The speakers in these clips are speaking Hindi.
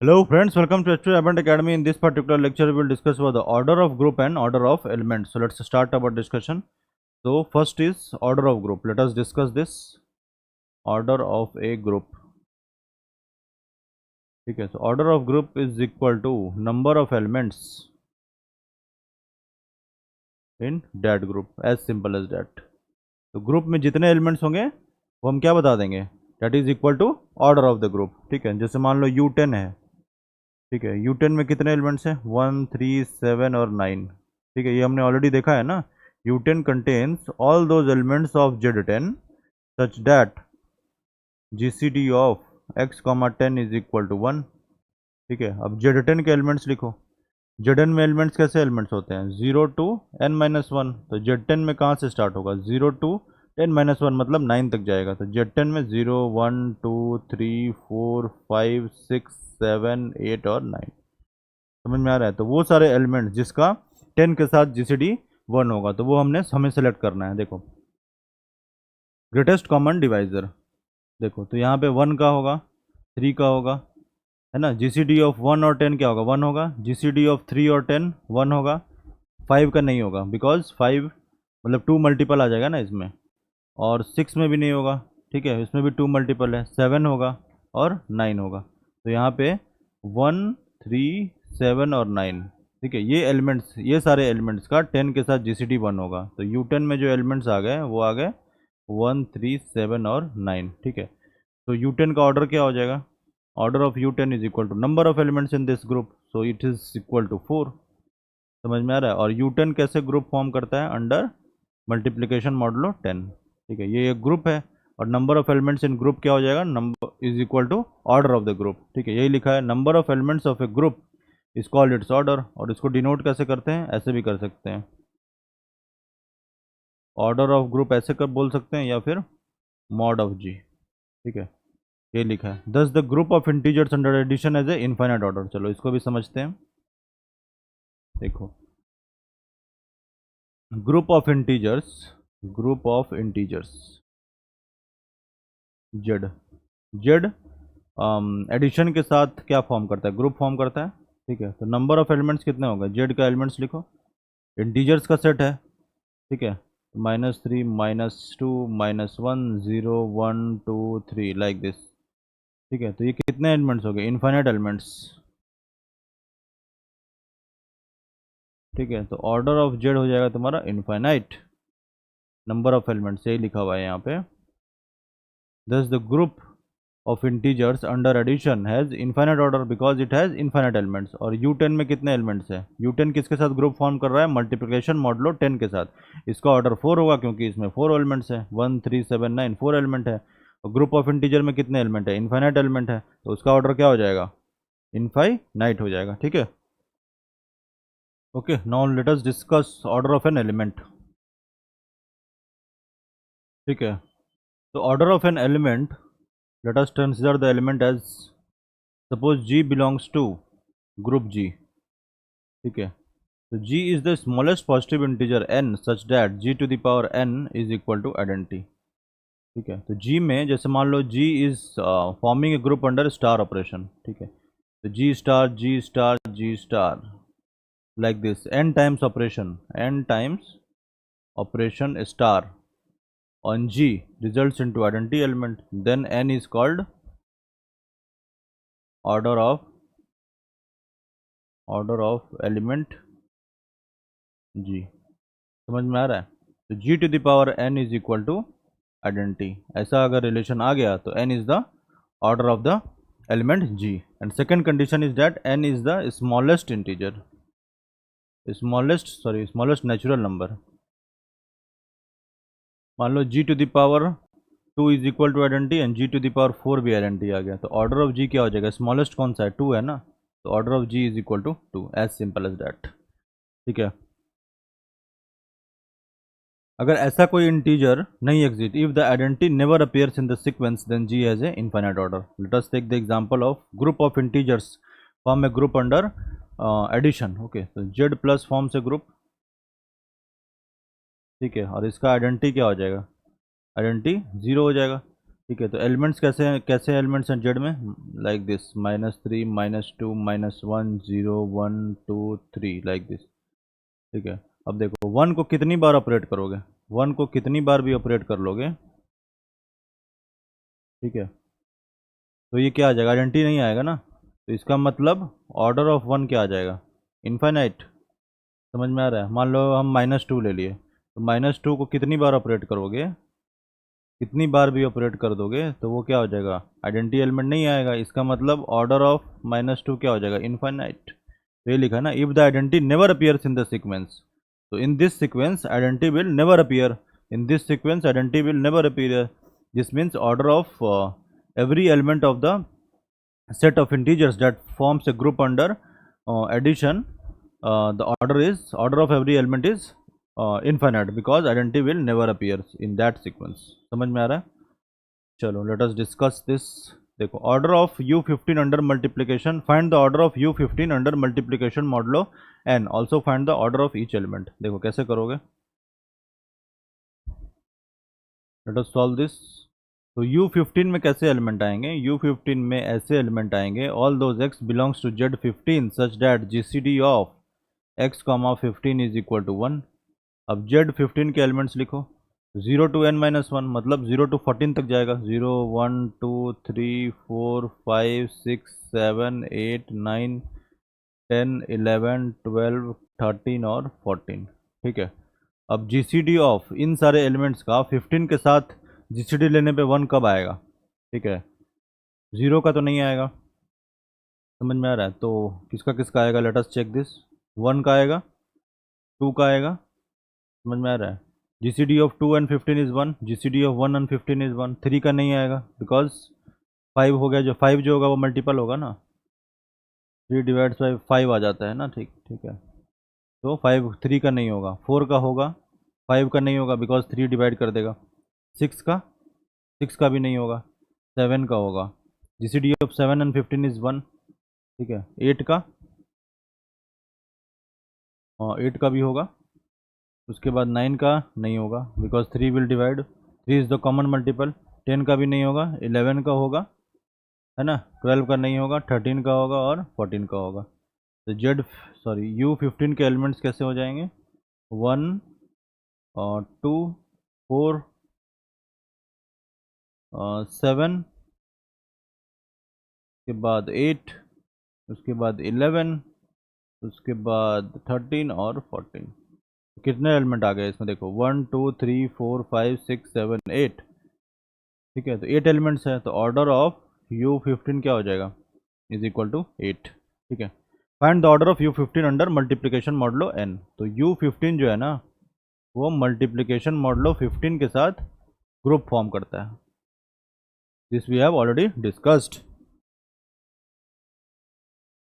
Hello friends, welcome to H2 Abundant Academy. In this particular lecture, we will discuss about the order of group and order of elements. So let's start our discussion. So first is order of group. Let us discuss this order of a group. Okay, so order of group is equal to number of elements in that group. As simple as that. तो ग्रुप में जितने एलिमेंट्स होंगे वो हम क्या बता देंगे, that is equal to order of the group. ठीक है, जैसे मान लो U10 है. ठीक है, U10 में कितने एलिमेंट्स हैं, 1, 3, 7 और 9. ठीक है, ये हमने ऑलरेडी देखा है ना. U10 contains all those elements of Z10 such that GCD of x, 10 is equal to 1. ठीक है, अब Z10 के एलिमेंट्स लिखो. Zn में एलिमेंट्स कैसे एलिमेंट्स होते हैं, 0 to n-1. तो Z10 में कहाँ से स्टार्ट होगा, 0 to n-1 मतलब 9 तक जाएगा. तो Z10 में 0, 1, 2, 3, 4, 5, 6, 7, 8 और 9. समझ में आ रहा है. तो वो सारे एलिमेंट्स जिसका 10 के साथ GCD 1 होगा तो वो हमें सेलेक्ट करना है. देखो, ग्रेटेस्ट कॉमन डिवाइज़र. देखो तो यहाँ पे 1 का होगा, 3 का होगा, है ना. GCD ऑफ 1 और 10 क्या होगा, 1 होगा. GCD ऑफ 3 और 10 1 होगा. 5 का नहीं होगा बिकॉज 5 मतलब 2 मल्टीपल आ जाएगा ना इसमें. और 6 में भी नहीं होगा. ठीक है, इसमें भी 2 मल्टीपल है. 7 होगा और 9 होगा. तो यहाँ पे 1, 3, 7 और 9. ठीक है, ये एलिमेंट्स, ये सारे एलिमेंट्स का 10 के साथ GCD 1 होगा. तो U10 में जो एलिमेंट्स आ गए वो आ गए 1, 3, 7 और 9. ठीक है, तो U10 का ऑर्डर क्या हो जाएगा, order of U10 is equal to number of elements in this group. So it is equal to 4. समझ में आ रहा है. और U10 कैसे ग्रुप फॉर्म करता है, अंडर मल्टीप्लिकेशन मॉडुलो 10. ठीक है, ये एक ग्रुप है और number of elements in group क्या हो जाएगा, number is equal to order of the group. ठीक है, यही लिखा है, number of elements of a group is called its order. और इसको डिनोट कैसे करते हैं, ऐसे भी कर सकते हैं, ऑर्डर ऑफ ग्रुप ऐसे कर बोल सकते हैं या फिर मॉड ऑफ जी. ठीक है, ये लिखा है. Thus the group of integers under addition as a infinite order. चलो इसको भी समझते हैं. देखो, group of integers, group of integers Z, Z addition के साथ क्या फॉर्म करता है, ग्रुप फॉर्म करता है. ठीक है, तो नंबर ऑफ एलिमेंट्स कितने होंगे, जेड का एलिमेंट्स लिखो, इंटीजर्स का सेट है. ठीक है, -3, -2, -1, 0, 1, 2, 3 लाइक दिस. ठीक है, तो ये कितने एलिमेंट्स हो गए, इनफाइनाइट एलिमेंट्स. ठीक है, तो ऑर्डर ऑफ जेड हो जाएगा तुम्हारा इनफाइनाइट नंबर ऑफ एलिमेंट्स, यही लिखा हुआ है यहाँ पे. Thus the group of integers under addition has infinite order because it has infinite elements. और U10 में कितने एलिमेंट्स है, U10 किसके साथ ग्रुप फॉर्म कर रहा है, मल्टीप्लिकेशन मॉडुलो 10 के साथ. इसका ऑर्डर 4 होगा क्योंकि इसमें 4 एलिमेंट्स है, 1, 3, 7, 9 4 एलिमेंट है. और ग्रुप ऑफ इंटीजर में कितने एलिमेंट है, इनफाइनाइट एलिमेंट है, तो उसका ऑर्डर क्या हो जाएगा, इनफाइनाइट हो जाएगा. ठीक है, okay. Now let us discuss order of an element. ठीक है, तो order of an element, let us consider the element as, suppose G belongs to group G. ठीक है, तो G is the smallest positive integer n such that G to the power n is equal to identity. ठीक है, तो G में जैसे मान लो G is forming a group under star operation. ठीक है, तो G star, G star, G star like this, n times operation, n times operation star on G results into identity element. Then n is called order of element G. समझ में आ रहा है. तो G to the power n is equal to identity. ऐसा अगर रिलेशन आ गया तो n is the order of the element G. And second condition is that n is the smallest integer, smallest natural number. मान लो G to the power 2 is equal to identity and G to the power 4 भी आइडेंटिटी आ गया. तो ऑर्डर ऑफ G क्या हो जाएगा, स्मॉलेस्ट कौन सा है, 2 है ना. तो order of G is equal to 2, as simple as that. ठीक है, अगर ऐसा कोई इंटीजर नहीं exist, if the identity never appears in the sequence then G has a infinite order. Let us take the example of group of integers form a group under addition. Okay, तो Z प्लस फॉर्म से ग्रुप. ठीक है, और इसका आइडेंटिटी क्या हो जाएगा, आइडेंटिटी 0 हो जाएगा. ठीक है, तो एलिमेंट्स कैसे कैसे एलिमेंट्स हैं जेड में, लाइक दिस -3 -2 -1 0 1 2 3 लाइक दिस। ठीक है, अब देखो वन को कितनी बार ऑपरेट करोगे, वन को कितनी बार भी ऑपरेट कर लोगे, ठीक है, तो ये क्या आ जाएगा, आइडेंटिटी नहीं आएगा ना, तो इसका मतलब ऑर्डर ऑफ वन क्या आ जाएगा, इनफाइनाइट। समझ में आ रहा है, मान लो हम -2 ले लिए, तो -2 को कितनी बार ऑपरेट करोगे, कितनी बार भी ऑपरेट कर दोगे तो वो क्या हो जाएगा, आइडेंटिटी एलिमेंट नहीं आएगा, इसका मतलब ऑर्डर ऑफ -2 क्या हो जाएगा, इनफाइनाइट। तो ये लिखा ना, if the identity never appears in the sequence, तो in this sequence identity will never appear, in this sequence identity will never appear, this means order of every element of the set of integers that forms a group under addition, the order of every element is infinite because identity will never appear in that sequence। समझ में आ रहा है, चलो लेट अस डिस्कस दिस। देखो order of U15 under multiplication, find the order of U15 under multiplication modulo and also find the order of each element. देखो कैसे करोगे, लेट अस सॉल्व दिस। तो U15 में कैसे एलिमेंट आएंगे, U15 में ऐसे एलिमेंट आएंगे, all those x belongs to Z15 such that GCD of x, 15 is equal to 1। अब Z15 के एलिमेंट्स लिखो, 0 to n-1 मतलब 0 to 14 तक जाएगा, 0 1 2 3 4 5 6 7 8 9 10 11 12 13 और 14। ठीक है, अब GCD ऑफ इन सारे एलिमेंट्स का 15 के साथ GCD लेने पे 1 कब आएगा, ठीक है, 0 का तो नहीं आएगा। समझ में आ रहा है, तो किसका किसका आएगा, लेट अस चेक दिस, 1 का आएगा, 2 का आएगा। समझ में आ रहा है, GCD of 2 and 15 is 1, GCD of 1 and 15 is 1। 3 का नहीं आएगा बिकॉज 5 हो गया, जो 5 जो होगा वो मल्टीपल होगा ना, 3 डिवाइड्स बाई 5 आ जाता है ना, ठीक ठीक है, तो 5 3 का नहीं होगा, 4 का होगा, 5 का नहीं होगा बिकॉज 3 डिवाइड कर देगा, 6 का, 6 का भी नहीं होगा, 7 का होगा, GCD ऑफ 7 and 15 इज़ 1। ठीक है, 8 का, 8 का भी होगा, उसके बाद 9 का नहीं होगा because 3 will divide, 3 is the common multiple. 10 का भी नहीं होगा, 11 का होगा, है ना, 12 का नहीं होगा, 13 का होगा और 14 का होगा। तो U15 के एलिमेंट्स कैसे हो जाएंगे, 1 और 2 4 7, उसके बाद 8, उसके बाद 11, उसके बाद 13 और 14। कितने एलिमेंट आ गए इसमें, देखो 1 2 3 4 5 6 7 8। ठीक है, तो 8 एलिमेंट्स है, तो ऑर्डर ऑफ U15 क्या हो जाएगा, इज इक्वल टू 8। ठीक है, find the order of U15 under multiplication modulo n। तो U15 जो है ना, वो मल्टीप्लिकेशन मॉडलो 15 के साथ ग्रुप फॉर्म करता है, this we have already discussed.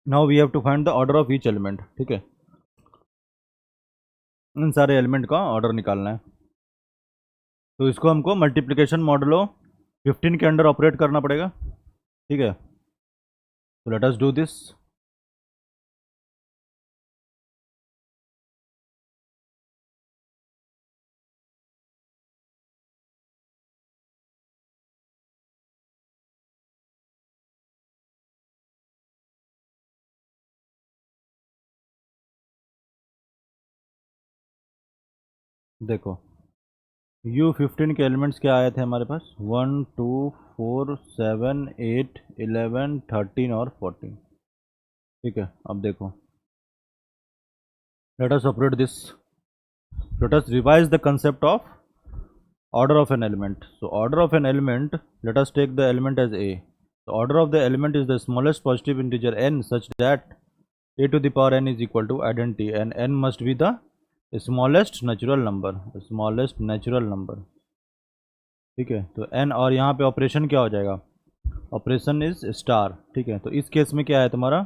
Now we have to find the order of each element. ठीक है, इन सारे एलिमेंट का ऑर्डर निकालना है, तो इसको हमको मल्टीप्लिकेशन मॉडलो 15 के अंडर ऑपरेट करना पड़ेगा। ठीक है, तो लेट अस डू दिस। देखो U15 के एलिमेंट्स क्या आए थे हमारे पास, 1 2 4 7 8 11 13 और 14। ठीक है, अब देखो let us operate this, let us revise the concept of order of an element। So order of an element, let us take the element as a, the order of the element is the smallest positive integer n such that a to the power n is equal to identity and n must be the smallest natural number, smallest natural number। ठीक है, तो n, और यहाँ पे ऑपरेशन क्या हो जाएगा, ऑपरेशन इज स्टार। ठीक है, तो इस केस में क्या है तुम्हारा,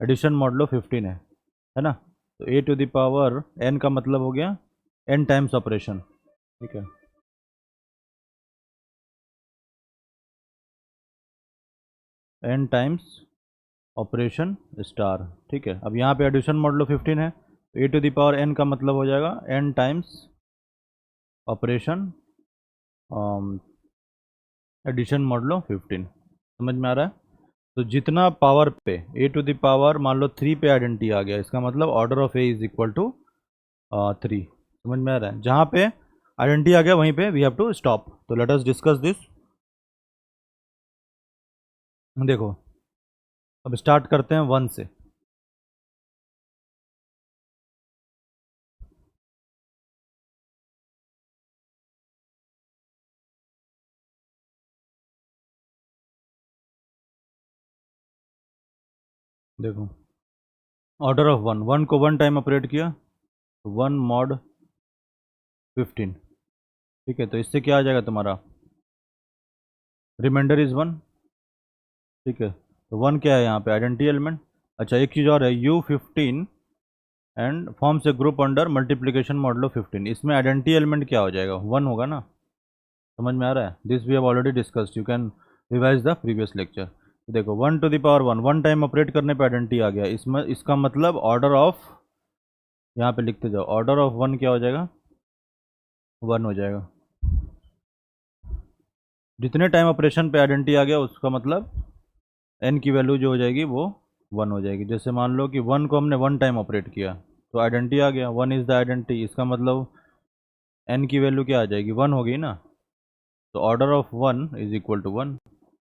एडिशन मॉडलो 15 है ना, तो a to the power n का मतलब हो गया n टाइम्स ऑपरेशन। ठीक है, n टाइम्स ऑपरेशन स्टार। ठीक है, अब यहाँ पे एडिशन मॉडलो 15 है, तो a to the power n का मतलब हो जाएगा n times operation addition modulo 15। समझ में आ रहा है? तो जितना पावर पे ए टू द पावर मान लो 3 पे आइडेंटिटी आ गया, इसका मतलब order of a is equal to 3। समझ में आ रहा है? जहाँ पे आइडेंटिटी आ गया वहीं पे वी हैव टू स्टॉप। तो लेट अस डिस्कस दिस। देखो, अब स्टार्ट करते हैं 1 से। देखो, ऑर्डर ऑफ 1, 1 को 1 टाइम ऑपरेट किया, 1 मॉड 15। ठीक है, तो इससे क्या आ जाएगा तुम्हारा, रिमाइंडर इज 1। ठीक है, तो 1 क्या है यहाँ पे, आइडेंटिटी एलिमेंट। अच्छा, एक चीज़ और है, U15 and forms a group under multiplication modulo 15। इसमें आइडेंटिटी एलिमेंट क्या हो जाएगा, 1 होगा ना। समझ में आ रहा है? This we have already discussed, you can revise the previous lecture. देखो, 1 to the power 1, 1 time operate करने पे आइडेंटिटी आ गया, इसमें इसका मतलब ऑर्डर ऑफ, यहाँ पे लिखते जाओ, ऑर्डर ऑफ 1 क्या हो जाएगा, 1 हो जाएगा। जितने टाइम ऑपरेशन पे आइडेंटिटी आ गया उसका मतलब n की वैल्यू जो हो जाएगी वो 1 हो जाएगी। जैसे मान लो कि 1 को हमने 1 टाइम ऑपरेट किया तो आइडेंटिटी आ गया, 1 इज़ द आइडेंटिटी, इसका मतलब n की वैल्यू क्या आ जाएगी, 1 हो गई ना। तो order of 1 is equal to 1।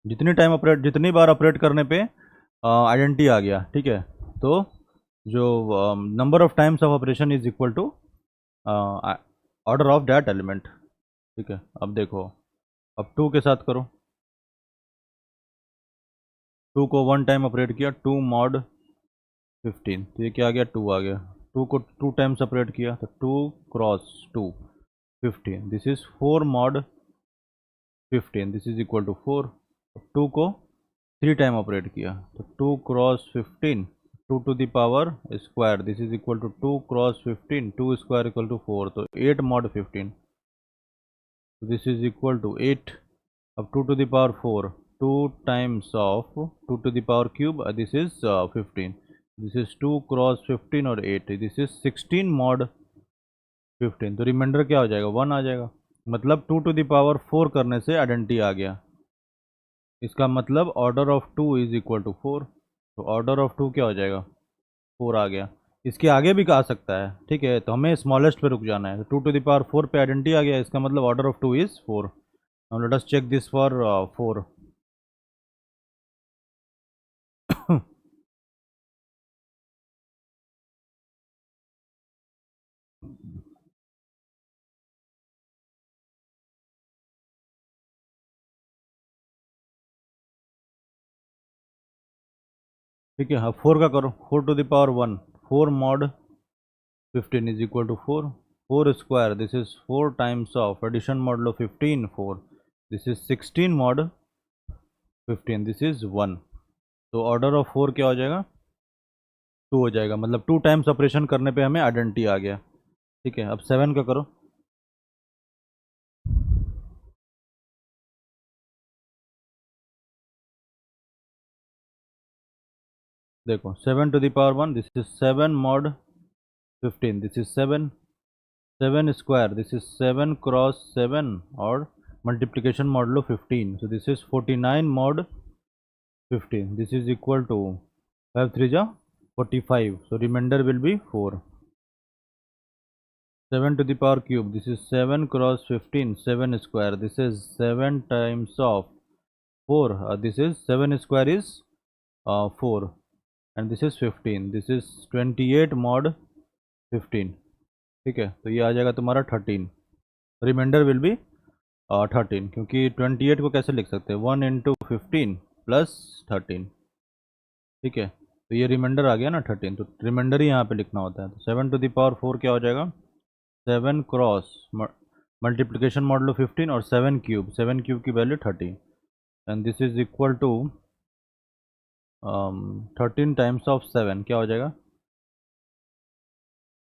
जितनी बार ऑपरेट करने पे आइडेंटिटी आ गया, ठीक है, तो जो number of times of operation is equal to order of that element. ठीक है, अब देखो, अब 2 के साथ करो। 2 को 1 टाइम ऑपरेट किया, 2 मॉड 15, तो ये क्या आ गया, 2 आ गया। 2 को 2 टाइम्स ऑपरेट किया तो 2 cross 2 15, this is 4 mod 15, this is equal to 4। 2 को 3 टाइम ऑपरेट किया तो 2 cross 15, 2 to the power square, this is equal to 2 cross 15, 2 square equal to 4, तो 8 mod 15, this is equal to 8। अब 2 to the power 4, 2 times of 2 to the power cube, this is 15, this is 2 cross 15 और 8, this is 16 mod 15। तो रिमाइंडर क्या हो जाएगा, 1 आ जाएगा। मतलब 2 to the power 4 करने से आइडेंटिटी आ गया, इसका मतलब order of 2 is equal to 4। तो ऑर्डर ऑफ 2 क्या हो जाएगा, 4 आ गया। इसके आगे भी आ सकता है, ठीक है, तो हमें स्मॉलेस्ट पे रुक जाना है। तो 2 to the power 4 पे आइडेंटिटी आ गया, इसका मतलब order of 2 is 4। Now let us check this for 4। ठीक है, अब 4 का करो, 4 to the power 1, 4 mod 15 is equal to 4, 4 square, this is 4 times of addition modulo 15 4, this is 16 mod 15, this is 1। तो ऑर्डर ऑफ 4 क्या हो जाएगा, 2 हो जाएगा। मतलब 2 टाइम्स ऑपरेशन करने पे हमें आइडेंटिटी आ गया। ठीक है, अब 7 का करो। देखो, 7 to the power 1, this is 7 mod 15, this is 7, 7 square, this is 7 cross 7 और multiplication modulo 15, so this is 49 mod 15, this is equal to 5 3 ja 45, so remainder will be 4। 7 to the power cube, this is 7 cross 15, 7 square, this is 7 times of 4, this is 7 square is 4 and this is 15, this is 28 mod 15। ठीक है, तो ये आ जाएगा तुम्हारा 13, रिमाइंडर विल बी 13, क्योंकि 28 को कैसे लिख सकते हैं, 1 इंटू 15 प्लस 13। ठीक है, तो ये रिमाइंडर आ गया ना 13, तो रिमाइंडर ही यहाँ पे लिखना होता है। तो 7 टू द पावर 4 क्या हो जाएगा, 7 क्रॉस मल्टीप्लिकेशन मॉडलो 15 और 7 क्यूब, 7 क्यूब की value 30 and this is equal to 13 times of 7 क्या हो जाएगा,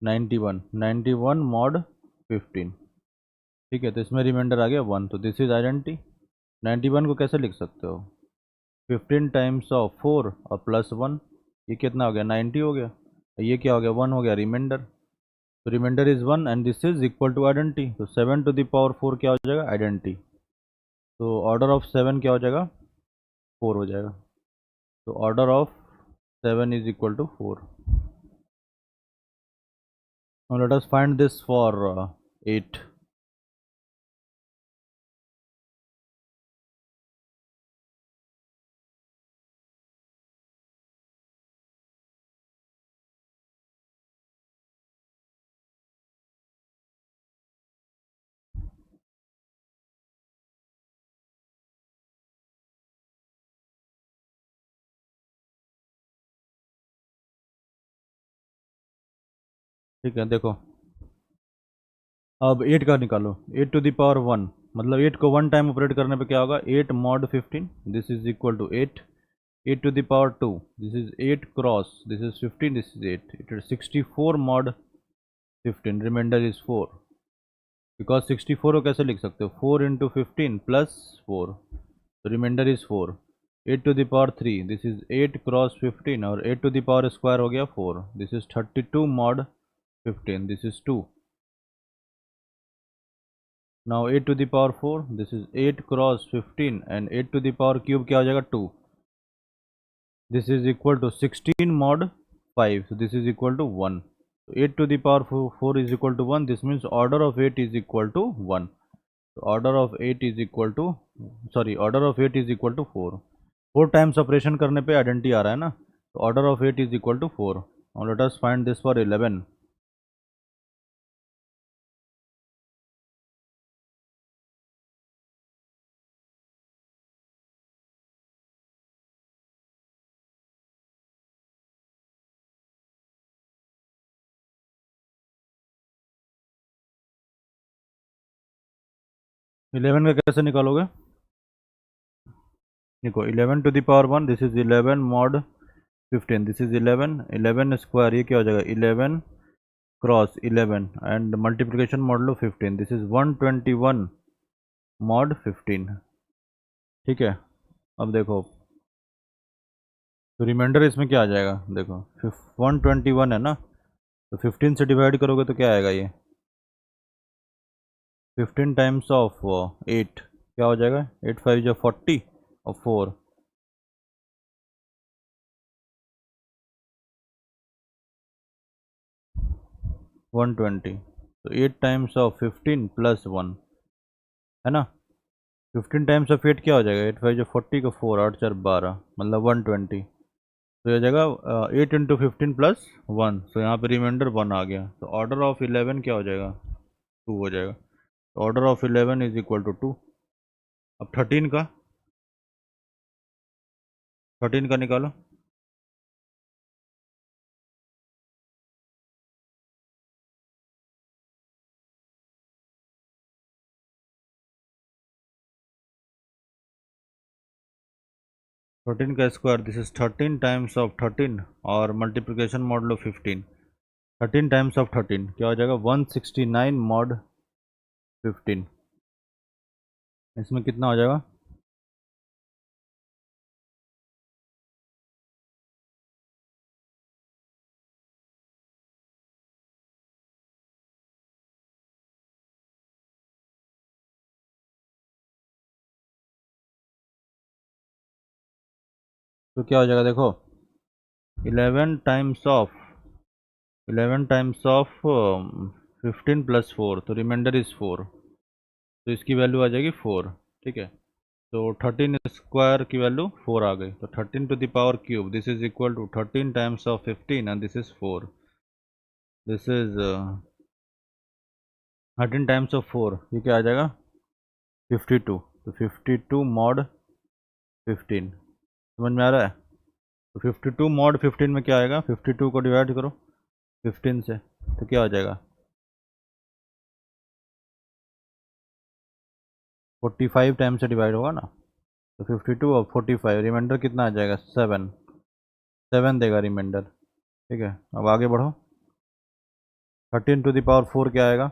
91, 91 मॉड 15। ठीक है, तो इसमें रिमाइंडर आ गया 1, तो दिस इज आइडेंटिटी। 91 को कैसे लिख सकते हो, 15 टाइम्स ऑफ 4 और प्लस 1, ये कितना हो गया, 90 हो गया। ये क्या हो गया, 1 हो गया रिमाइंडर, तो reminder is 1 and this is equal to identity. तो 7 टू द पावर 4 क्या हो जाएगा, आइडेंटिटी। तो ऑर्डर ऑफ 7 क्या हो जाएगा, 4 हो जाएगा। तो order of 7 is equal to 4। Now let us find this for 8. ठीक है, देखो अब 8 का निकालो। 8 टू द पावर 1, मतलब 8 को 1 टाइम ऑपरेट करने पे क्या होगा, 8 mod 15, this is equal to 8। 8 to the power 2, this is 8 cross, this is 15, this is 8, it is 64 mod 15, reminder is 4। Because 64 को कैसे लिख सकते हो, 4 इंटू 15 प्लस 4, तो reminder is 4। 8 to the power 3, this is 8 cross 15, और 8 टू द पावर स्क्वायर हो गया 4, this is 32 mod 15, this is 2। Now 8 to the power 4, this is 8 cross 15, and 8 to the power cube क्या हो जाएगा 2, this is equal to 16 mod 5, so this is equal to 1। So 8 to the power 4 is equal to 1, this means order of 8 is equal to 1। So order of 8 is equal to, sorry, order of 8 is equal to 4। 4 times operation करने पे आइडेंटिटी आ रहा है ना, तो order of 8 is equal to 4। और let us find this for 11। 11 का कैसे निकालोगे, देखो 11 to the power 1, this is 11 mod 15, this is 11, 11 square, ये क्या हो जाएगा 11 cross 11, and multiplication modulo 15, this is 121 mod 15। ठीक है, अब देखो तो रिमाइंडर इसमें क्या आ जाएगा, देखो 121 है ना, तो 15 से डिवाइड करोगे तो क्या आएगा, ये 15 टाइम्स ऑफ 8 क्या हो जाएगा, 8 5 जो 40 और 4, 120। तो 8 टाइम्स ऑफ 15 प्लस 1 है ना, 15 टाइम्स ऑफ 8 क्या हो जाएगा, 8 5 जो 40 को 4, 8 4 12, मतलब 120। तो ये जाएगा 8 इंटू 15 प्लस 1, तो यहाँ पे रिमाइंडर 1 आ गया, तो ऑर्डर ऑफ 11 क्या हो जाएगा, 2 हो जाएगा। तो order of 11 is equal to 2। अब 13 का निकालो। 13 का square, this is 13 times of 13, और multiplication model of 15, 13 times of 13 क्या हो जाएगा, 169 मॉड 15। इसमें कितना हो जाएगा, तो क्या हो जाएगा, देखो 11 टाइम्स ऑफ 15 प्लस 4, तो रिमाइंडर इज 4, तो इसकी वैल्यू आ जाएगी 4। ठीक है, तो 13 स्क्वायर की वैल्यू 4 आ गई, तो 13 to the power cube, this is equal to 13 times of 15, and this is 4, this is 13 times of 4, ये क्या आ जाएगा 52। तो 52 मॉड 15, समझ में आ रहा है। तो 52 मॉड 15 में क्या आएगा, 52 को डिवाइड करो 15 से, तो क्या हो जाएगा 45 टाइम से डिवाइड होगा ना, तो 52 और 45, रिमाइंडर कितना आ जाएगा 7, 7 देगा रिमाइंडर। ठीक है, अब आगे बढ़ो। 13 टू द पावर 4 क्या आएगा,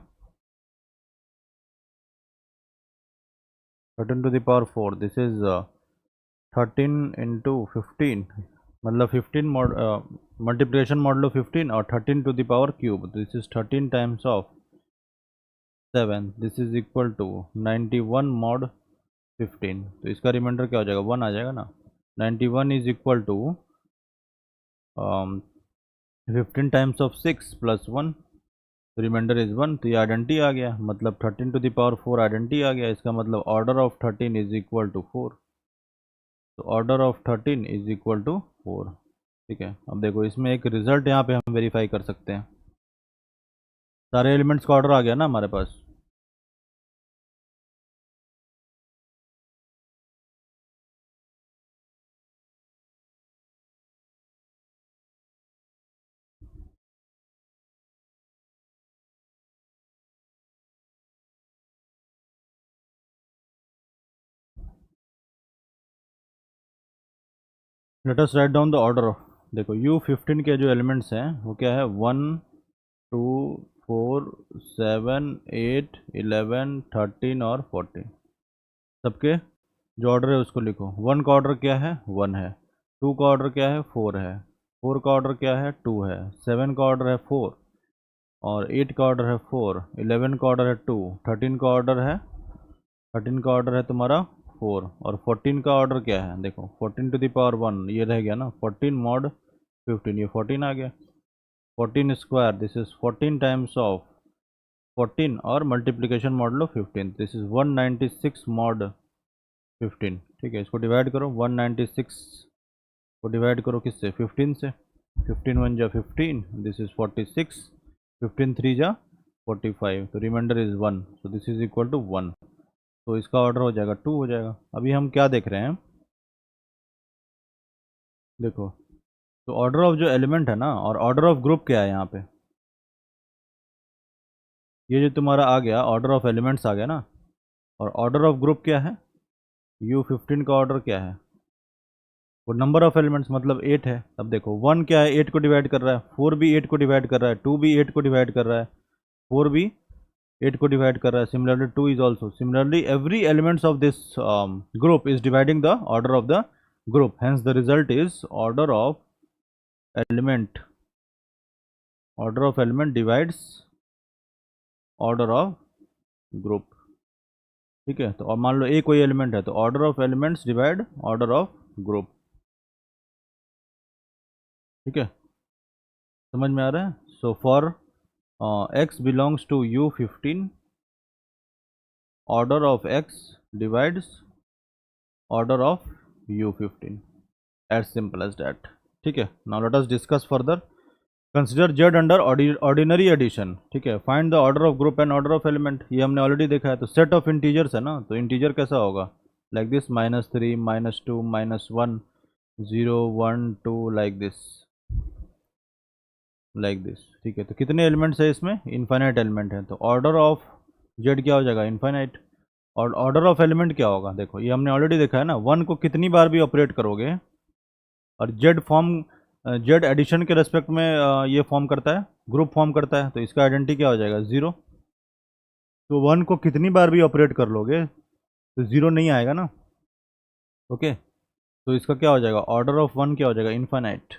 13 to the power 4, this is 13 into 15, मतलब 15 मॉड मल्टीप्लिकेशन मॉडल ऑफ 15, और 13 to the power cube, this is 13 times of 7, this is equal to 91 mod 15, तो इसका रिमाइंडर क्या हो जाएगा, 1 आ जाएगा ना। 91 is equal to 15 times of 6 plus 1, reminder is 1, तो ये आइडेंटिटी आ गया, मतलब 13 टू द पावर 4 आइडेंटिटी आ गया। इसका मतलब order of 13 is equal to 4, तो order of 13 is equal to 4। ठीक है, अब देखो इसमें एक रिजल्ट यहाँ पे हम वेरीफाई कर सकते हैं, सारे एलिमेंट्स का ऑर्डर आ गया ना हमारे पास। Let us write down the order of, देखो U15 के जो एलिमेंट्स हैं वो क्या है, 1 2 4 7 8 11 13 और 14, सबके जो ऑर्डर है उसको लिखो। 1 का ऑर्डर क्या है, 1 है। 2 का ऑर्डर क्या है, 4 है। 4 का ऑर्डर क्या है, 2 है। 7 का ऑर्डर है 4, और 8 का ऑर्डर है 4। 11 का ऑर्डर है 2। 13 का ऑर्डर है तुम्हारा 4, और 14 का ऑर्डर क्या है, देखो 14 टू द पावर 1 ये रह गया ना, 14 मॉड 15, ये 14 आ गया। 14 square, this is 14 times of 14, और multiplication model of 15, this is 196 mod 15। ठीक है, इसको डिवाइड करो, 196 को डिवाइड करो किससे, 15 से। 15 1 जा 15, दिस इज 46। 15 3 जा 45, तो reminder is 1, so this is equal to 1, तो इसका ऑर्डर हो जाएगा 2 हो जाएगा। अभी हम क्या देख रहे हैं, देखो तो ऑर्डर ऑफ जो एलिमेंट है ना, और ऑर्डर ऑफ ग्रुप क्या है यहाँ पे, ये जो तुम्हारा आ गया ऑर्डर ऑफ एलिमेंट्स आ गया ना, और ऑर्डर ऑफ ग्रुप क्या है, U15 का ऑर्डर क्या है, वो नंबर ऑफ एलिमेंट्स मतलब 8 है। अब देखो 1 क्या है, 8 को डिवाइड कर रहा है, 4 भी 8 को डिवाइड कर रहा है, 2 भी 8 को डिवाइड कर रहा है, 4 भी 8 को डिवाइड कर रहा है, similarly 2 is also, similarly every elements of this group is dividing the order of the group, hence the result is element order of element divides order of group. ठीक है, तो और मान लो ए कोई एलिमेंट है, तो order of elements divide order of group. ठीक है, समझ में आ रहा है। So for x belongs to U15, order of x divides order of U15, as simple as that. ठीक है, now let us discuss further. Consider z under ordinary addition. ठीक है, find the order of group and order of element, ये हमने ऑलरेडी देखा है। तो सेट ऑफ इंटीजर्स है ना, तो इंटीजर कैसा होगा, लाइक दिस, -3 -2 -1 0 1 2, लाइक दिस। ठीक है, तो कितने एलिमेंट्स है इसमें, इनफाइनाइट एलिमेंट है, तो ऑर्डर ऑफ जेड क्या हो जाएगा, इनफाइनाइट। और ऑर्डर ऑफ एलिमेंट क्या होगा, देखो ये हमने ऑलरेडी देखा है ना, 1 को कितनी बार भी ऑपरेट करोगे, और जेड एडिशन के रेस्पेक्ट में ये फॉर्म करता है, ग्रुप फॉर्म करता है, तो इसका आइडेंटिटी क्या हो जाएगा, 0। तो 1 को कितनी बार भी ऑपरेट कर लोगे तो 0 नहीं आएगा ना। ओके, तो इसका क्या हो जाएगा, ऑर्डर ऑफ 1 क्या हो जाएगा, infinite.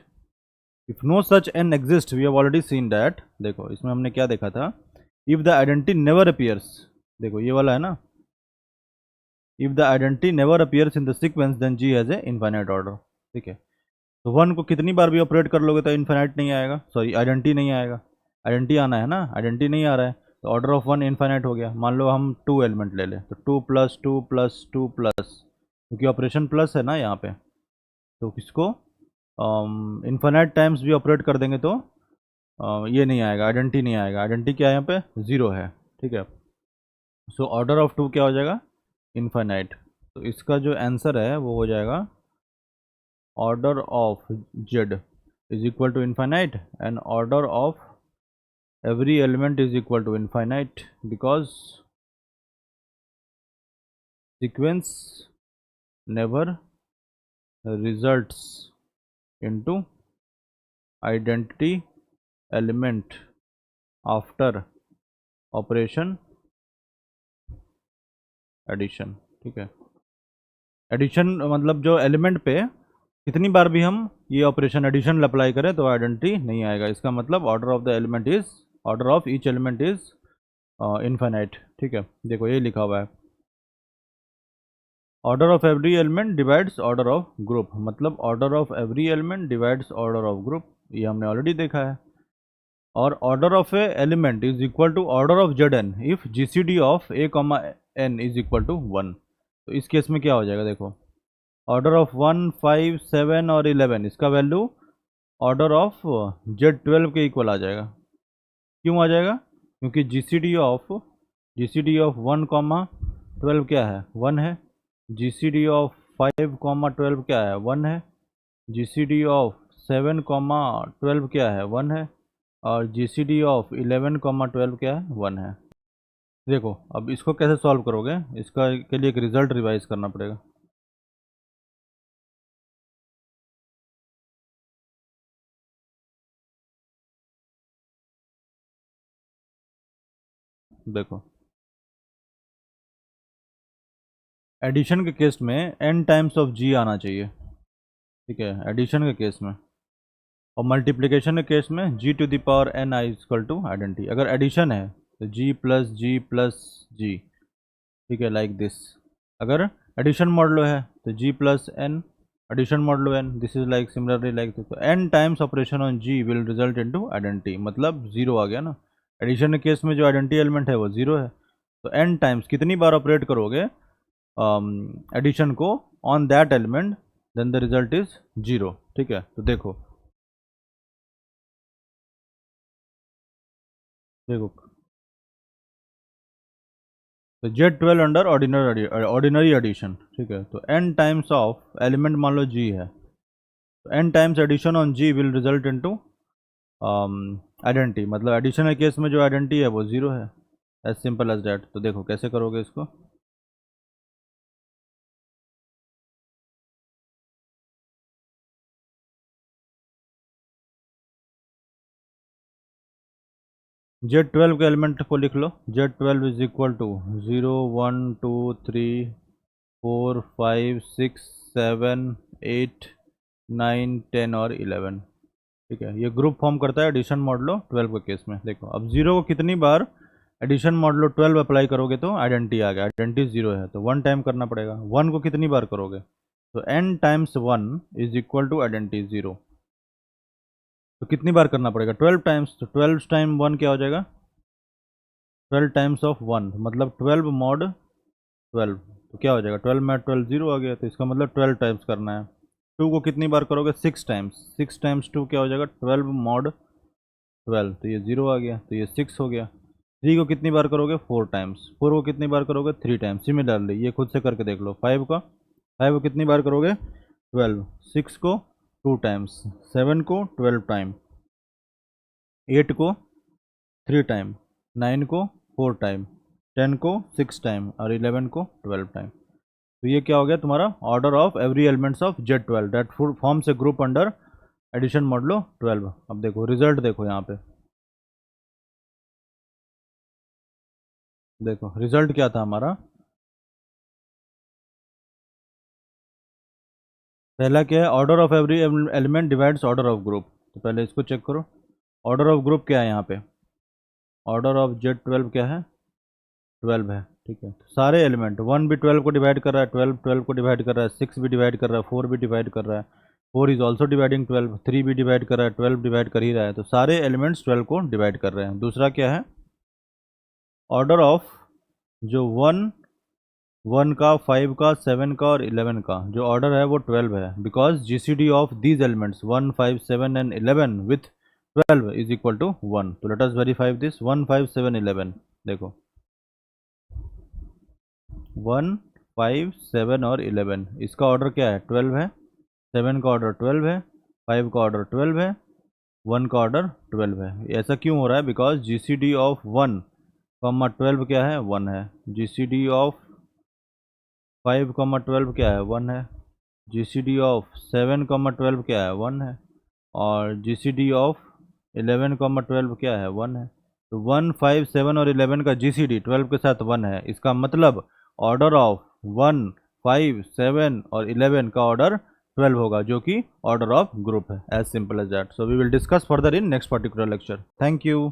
If no such n exist, we have already seen that, देखो इसमें हमने क्या देखा था, if the identity never appears, देखो ये वाला है ना, if the identity never appears in the sequence then G has a infinite order. ठीक है, तो 1 को कितनी बार भी ऑपरेट कर लोगे तो इनफाइनाइट नहीं आएगा, सॉरी आइडेंटिटी नहीं आएगा, आइडेंटिटी आना है ना, आइडेंटिटी नहीं आ रहा है, तो ऑर्डर ऑफ 1 इनफाइनाइट हो गया। मान लो हम 2 एलिमेंट ले लें, तो 2 प्लस 2 प्लस 2 प्लस, क्योंकि ऑपरेशन प्लस है ना यहाँ पे, तो किसको इनफाइनाइट टाइम्स भी ऑपरेट कर देंगे तो ये नहीं आएगा, आइडेंटिटी नहीं आएगा। आइडेंटिटी क्या है यहाँ पे, 0 है। ठीक है, सो ऑर्डर ऑफ 2 क्या हो जाएगा, इनफाइनाइट। तो इसका जो आंसर है वो हो जाएगा order of Z is equal to infinite, and order of every element is equal to infinite, because sequence never results into identity element after operation addition। ठीक है, एडिशन मतलब जो एलिमेंट पे कितनी बार भी हम ये ऑपरेशन एडिशन अप्लाई करें तो आइडेंटिटी नहीं आएगा, इसका मतलब order of the element is, order of each element is infinite. ठीक है, देखो ये लिखा हुआ है, order of every element divides order of group, मतलब order of every element divides order of group, ये हमने ऑलरेडी देखा है। और order of a element is equal to order of Z n if G C D of a comma n is equal to 1। तो इस केस में क्या हो जाएगा, देखो ऑर्डर ऑफ 1, 5, 7 और 11, इसका वैल्यू ऑर्डर ऑफ Z12 के इक्वल आ जाएगा। क्यों आ जाएगा, क्योंकि जी सी डी ऑफ 1, 12 क्या है, 1 है। जी सी डी ऑफ 5, 12 क्या है, 1 है। जी सी डी ऑफ 7, 12 क्या है, 1 है। और जी सी डी ऑफ 11, 12 क्या है, 1 है। देखो अब इसको कैसे सॉल्व करोगे, इसका के लिए एक रिजल्ट रिवाइज करना पड़ेगा। देखो एडिशन के केस में n टाइम्स ऑफ g आना चाहिए, ठीक है, एडिशन के केस में। और मल्टीप्लिकेशन के केस में g to the power n I equal to identity. अगर एडिशन है तो g प्लस g, ठीक है, लाइक दिस। अगर एडिशन मॉडलो है तो g plus n, addition modulo n, this is like similarly like this. तो n times operation on g will result into identity, मतलब जीरो आ गया ना। एडिशन के केस में जो आइडेंटिटी एलिमेंट है वो जीरो है। तो n टाइम्स कितनी बार ऑपरेट करोगे एडिशन को on that element, then the result is zero, ठीक है। तो देखो देखो तो Z12 अंडर ऑर्डिनरी एडिशन, ठीक है। तो n टाइम्स ऑफ एलिमेंट मान लो g है, तो n times addition on g will result into identity, मतलब एडिशन के केस में जो आइडेंटिटी है वो जीरो है, एज सिंपल एज दैट। तो देखो कैसे करोगे इसको। Z12 के एलिमेंट को लिख लो, Z12 इज इक्वल टू 0, 1, 2, 3, 4, 5, 6, 7, 8, 9, 10 और 11, ठीक है। ये ग्रुप फॉर्म करता है एडिशन मॉडलो 12 के केस में। देखो अब जीरो को कितनी बार एडिशन मॉडलो 12 अप्लाई करोगे तो आइडेंटिटी आ गया, आइडेंटिटी जीरो है तो 1 टाइम करना पड़ेगा। 1 को कितनी बार करोगे, तो n times 1 is equal to identity zero. तो कितनी बार करना पड़ेगा, 12 टाइम्स। तो 12 टाइम 1 क्या हो जाएगा, 12 टाइम्स ऑफ 1, मतलब 12 मॉड 12। तो क्या हो जाएगा, 12 में 12 जीरो आ गया, तो इसका मतलब 12 टाइम्स करना है। 2 को कितनी बार करोगे, 6 टाइम्स। 6 टाइम्स 2 क्या हो जाएगा, 12 मॉड 12, तो ये जीरो आ गया, तो ये 6 हो गया। 3 को कितनी बार करोगे, 4 टाइम्स। 4 को कितनी बार करोगे, 3 टाइम्स। सिमिलरली ये खुद से करके देख लो। 5 को कितनी बार करोगे, 12। 6 को 2 टाइम्स, 7 को 12 टाइम, 8 को 3 टाइम, 9 को 4 टाइम, 10 को 6 टाइम और 11 को 12 टाइम। तो ये क्या हो गया तुम्हारा order of every elements of Z12 that forms a group under addition modulo 12। अब देखो रिजल्ट, देखो यहाँ पे देखो रिजल्ट क्या था हमारा। पहला क्या है, order of every element divides order of group. तो पहले इसको चेक करो, ऑर्डर ऑफ ग्रुप क्या है यहाँ पे, ऑर्डर ऑफ Z12 क्या है, 12 है, ठीक है। तो सारे एलिमेंट 1 भी 12 को डिवाइड कर रहा है, 12 12 को डिवाइड कर रहा है, 6 भी डिवाइड कर रहा है, 4 भी डिवाइड कर रहा है, 4 इज ऑल्सो डिवाइडिंग 12, 3 भी डिवाइड कर रहा है, 12 डिवाइड कर ही रहा है। तो सारे एलिमेंट्स 12 को डिवाइड कर रहे हैं। दूसरा क्या है, ऑर्डर ऑफ जो 1 का, 5 का, 7 का और 11 का जो ऑर्डर है वो 12 है, because G C D of these elements 1, 5, 7 and 11 with 12 is equal to 1। तो लेट अस वेरीफाई दिस 1, 5, 7, 11। देखो 1, 5, 7 और 11, इसका ऑर्डर क्या है, 12 है। 7 का ऑर्डर 12 है, 5 का ऑर्डर 12 है, 1 का ऑर्डर 12 है। ऐसा क्यों हो रहा है, because G C D of 1, 12 क्या है, 1 है। जी सी डी ऑफ 5, 12 क्या है, 1 है। जी सी डी ऑफ 7, 12 क्या है, 1 है। और जी सी डी ऑफ 11, 12 क्या है, 1 है। तो 1, 5, 7 और 11 का जी सी डी 12 के साथ 1 है। इसका मतलब ऑर्डर ऑफ 1, 5, 7 और 11 का ऑर्डर 12 होगा, जो कि ऑर्डर ऑफ ग्रुप है, as simple as that. So we will discuss further in next particular lecture. Thank you.